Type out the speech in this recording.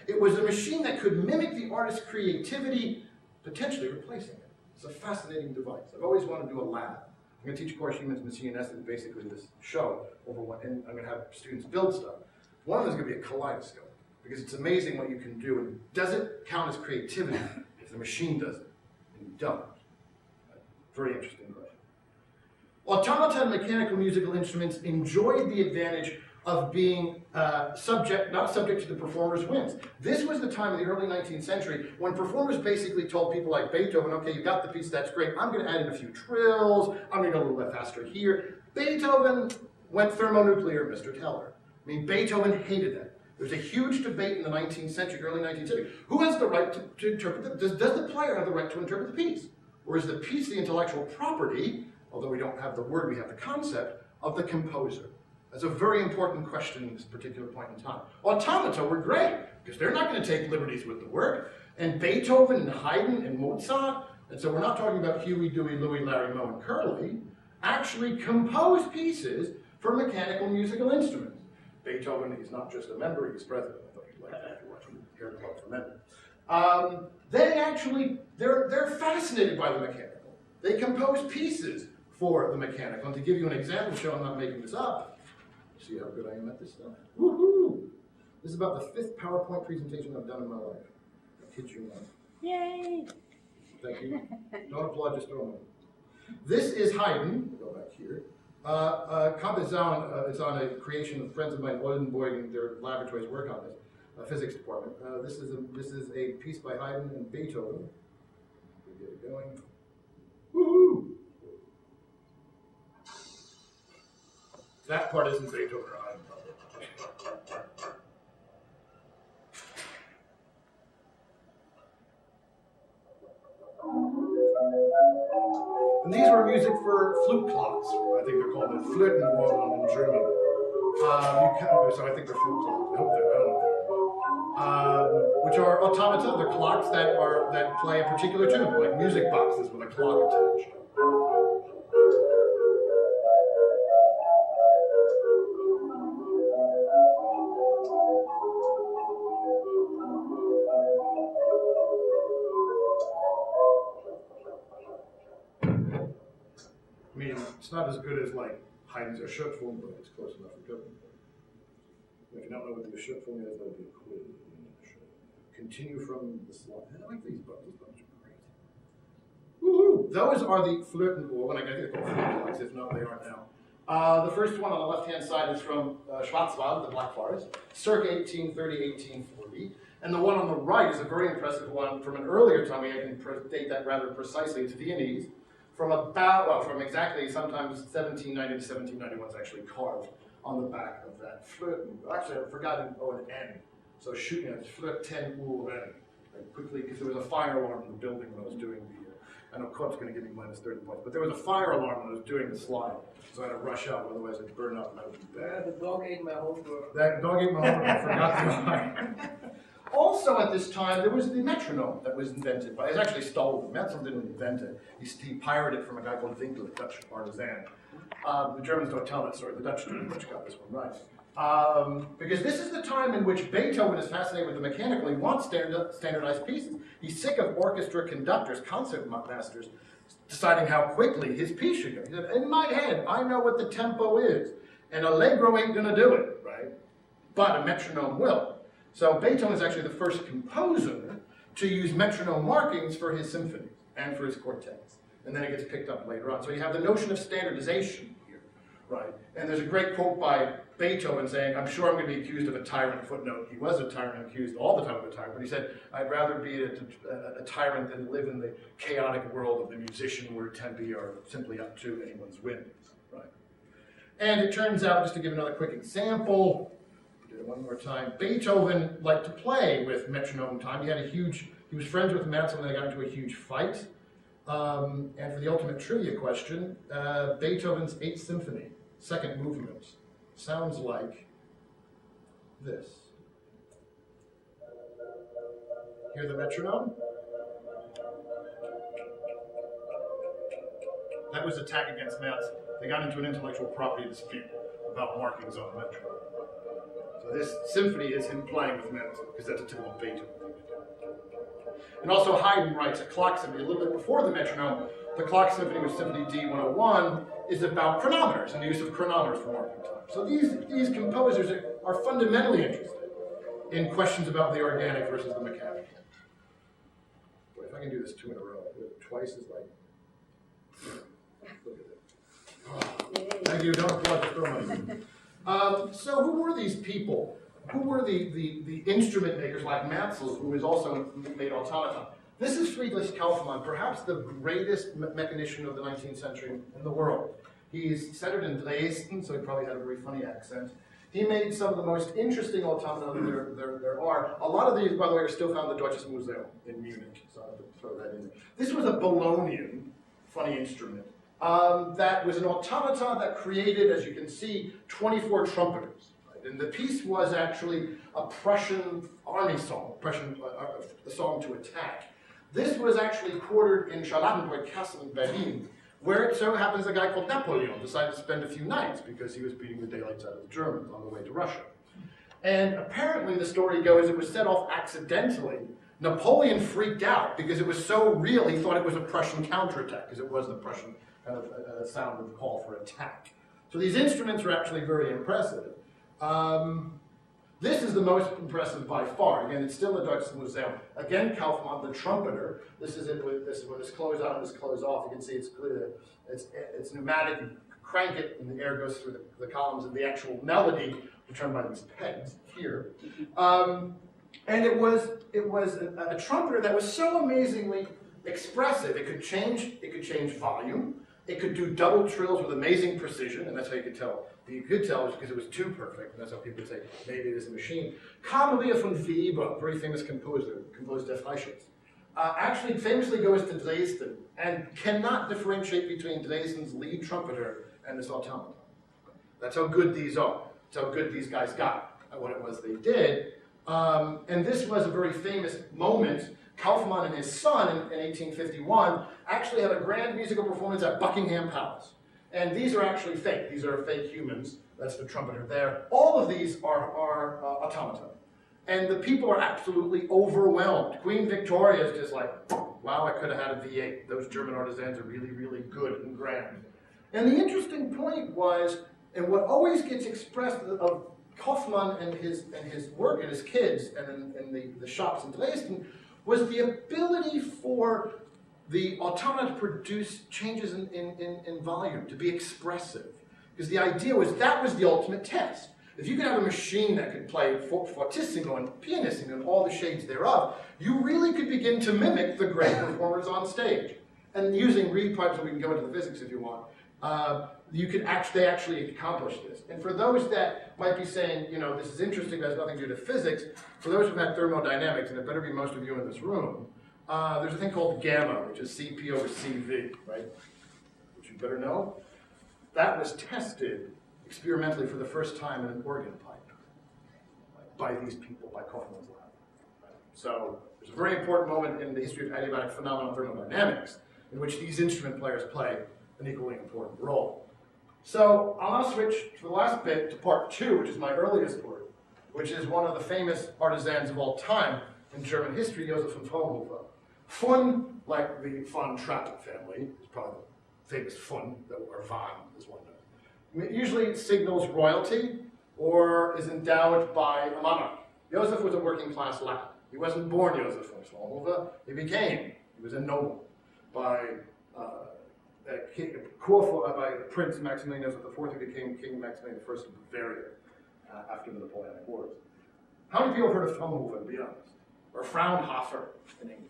It was a machine that could mimic the artist's creativity, potentially replacing it. It's a fascinating device. I've always wanted to do a lab. I'm going to teach a course, Humans, Machine, Essence, basically this show over one, and I'm going to have students build stuff. One of them is going to be a kaleidoscope, because it's amazing what you can do, and does it count as creativity if the machine does it, and you don't? Very interesting question. Automata and mechanical musical instruments enjoyed the advantage of being not subject to the performer's whims. This was the time in the early 19th century when performers basically told people like Beethoven, okay, you got the piece, that's great, I'm going to add in a few trills, I'm going to go a little bit faster here. Beethoven went thermonuclear, Mr. Teller. I mean, Beethoven hated that. There's a huge debate in the 19th century, early 19th century. Who has the right to interpret does the player have the right to interpret the piece? Or is the piece the intellectual property, although we don't have the word, we have the concept, of the composer? That's a very important question in this particular point in time. Automata were great, because they're not going to take liberties with the work. And Beethoven and Haydn and Mozart, and so we're not talking about Huey, Dewey, Louie, Larry, Moe, and Curly, actually composed pieces for mechanical musical instruments. Beethoven is not just a member, he's president. I thought you'd like that if you're watching Hair Club for Men. They're fascinated by the mechanical. They compose pieces for the mechanical. And to give you an example, show I'm not making this up, see how good I am at this stuff? Woohoo! This is about the 5th PowerPoint presentation I've done in my life. I kid you not. Yay! Thank you. Don't applaud, just throw them in. This is Haydn. Go back here. Kabezon is on a creation of friends of mine, Oldenburg, and their laboratories work on this, physics department. This is a piece by Haydn and Beethoven. We get it going. Woohoo! That part isn't Beethoven or Haydn. And these were music for flute clocks. I think they're called Flötenuhren in German. So I think they're flute clocks. I hope they're, I don't know. Which are automata. They're clocks that play a particular tune, like music boxes with a clock attached. I mean, it's not as good as like Haydn's or Schöpfung, but it's close enough for good. If you don't know what the Schöpfung is, that'll be a quiz. Continue from the slide. I like these buttons. These buttons are great. Woohoo! Those are the Flötenuhren. I think they're called flute clocks. If not, they are now. The first one on the left-hand side is from Schwarzwald, the Black Forest, circa 1830, 1840. And the one on the right is a very impressive one from an earlier time. I can date that rather precisely. It's Viennese. From exactly sometimes 1790 to 1791 is actually carved on the back of that flute. Actually, I've forgotten an N. So shooting at Flötenuhren quickly, because there was a fire alarm in the building when I was doing the, I know Court's going to give me minus 30 points, but there was a fire alarm when I was doing the slide. So I had to rush out, otherwise I'd burn up and that would be bad. The dog ate my homework. That dog ate my homework, I forgot the line. Also at this time, there was the metronome that was invented, but it was actually stolen. Metronome didn't invent it. He pirated it from a guy called Winkel, a Dutch artisan. The Germans don't tell that story. The Dutch got this one right. Because this is the time in which Beethoven is fascinated with the mechanical. He wants standardized pieces. He's sick of orchestra conductors, concert masters, deciding how quickly his piece should go. He said, in my head, I know what the tempo is, and Allegro ain't gonna do it, right? But a metronome will. So Beethoven is actually the first composer to use metronome markings for his symphonies and for his quartets. And then it gets picked up later on. So you have the notion of standardization here, right? And there's a great quote by Beethoven saying, I'm sure I'm going to be accused of a tyrant, footnote. He was a tyrant, accused all the time of a tyrant, but he said, I'd rather be a tyrant than live in the chaotic world of the musician where tempi are simply up to anyone's whims, right? And it turns out, just to give another quick example, one more time, Beethoven liked to play with metronome time. He was friends with Mozart and they got into a huge fight. And for the ultimate trivia question, Beethoven's 8th Symphony, second movement, sounds like this. Hear the metronome? That was attack against Mozart. They got into an intellectual property dispute about markings on the metronome. So this symphony is him playing with metronome, because that's a typical Beethoven thing to do. And also Haydn writes a clock symphony a little bit before the metronome. The clock symphony, which is Symphony D-101, is about chronometers and the use of chronometers for marking time. So these composers are fundamentally interested in questions about the organic versus the mechanical. Boy, if I can do this 2 in a row, twice is like, look at it. Oh, thank you, don't applaud so much. So who were these people? Who were the instrument makers like Mansell, who has also made automata? This is Friedrich Kaufmann, perhaps the greatest mechanician of the 19th century in the world. He's centered in Dresden, so he probably had a very funny accent. He made some of the most interesting automata there are. A lot of these, by the way, are still found in the Deutsches Museum in Munich, so I have to throw that in. This was a Bolognian, funny instrument, that was an automata that created, as you can see, 24 trumpeters. Right? And the piece was actually a Prussian army song, a song to attack. This was actually quartered in Charlottenburg Castle in Berlin, where it so happens a guy called Napoleon decided to spend a few nights because he was beating the daylights out of the Germans on the way to Russia. And apparently the story goes it was set off accidentally. Napoleon freaked out because it was so real he thought it was a Prussian counterattack, because it was the Prussian kind of sound of the call for attack. So these instruments are actually very impressive. This is the most impressive by far. Again, it's still the Deutsches Museum. Again, Kaufmann, the trumpeter. This is it with this when it's closed on and it's closed off. You can see it's clear. It's pneumatic. You crank it, and the air goes through the columns, and the actual melody determined by these pegs here. And it was a trumpeter that was so amazingly expressive. It could change volume. It could do double trills with amazing precision, and that's how you could tell. You could tell because it was too perfect, and that's how people would say, maybe it is a machine. Carl Maria von Weber, very famous composer, composed Der Freischütz, actually famously goes to Dresden and cannot differentiate between Dresden's lead trumpeter and this automaton. That's how good these are. That's how good these guys got at what it was they did. And this was a very famous moment. Kaufmann and his son in 1851 actually had a grand musical performance at Buckingham Palace. And these are actually fake. These are fake humans. That's the trumpeter there. All of these are automata. And the people are absolutely overwhelmed. Queen Victoria is just like, wow, I could have had a V8. Those German artisans are really, really good and grand. And the interesting point was, and what always gets expressed of Kaufmann and his work and his kids and in the shops in Dresden was the ability for the automata to produce changes in volume, to be expressive. Because the idea was that was the ultimate test. If you could have a machine that could play fortissimo and pianissimo and all the shades thereof, you really could begin to mimic the great performers on stage. And using reed pipes, and we can go into the physics if you want, they actually accomplish this. And for those that might be saying, you know, this is interesting, but has nothing to do with physics, for those who've had thermodynamics, and it better be most of you in this room, there's a thing called gamma, which is Cp over Cv, right? Which you better know. That was tested experimentally for the first time in an organ pipe by these people, by Kaufmann's lab. Right? So there's a very important moment in the history of adiabatic phenomenon thermodynamics in which these instrument players play an equally important role. So I'll now switch to the last bit, to part 2, which is my earliest work, which is one of the famous artisans of all time in German history, Joseph von Fraunhofer. Von, like the von Trapp family, is probably the famous von, or von, as one knows. Usually it signals royalty or is endowed by a monarch. Joseph was a working class lad. He wasn't born Joseph von Fraunhofer, he was a noble by Prince Maximilian Joseph IV, who became King Maximilian I of Bavaria after the Napoleonic Wars. How many people have heard of Fraunhofer, to be honest? Or Fraunhofer in English?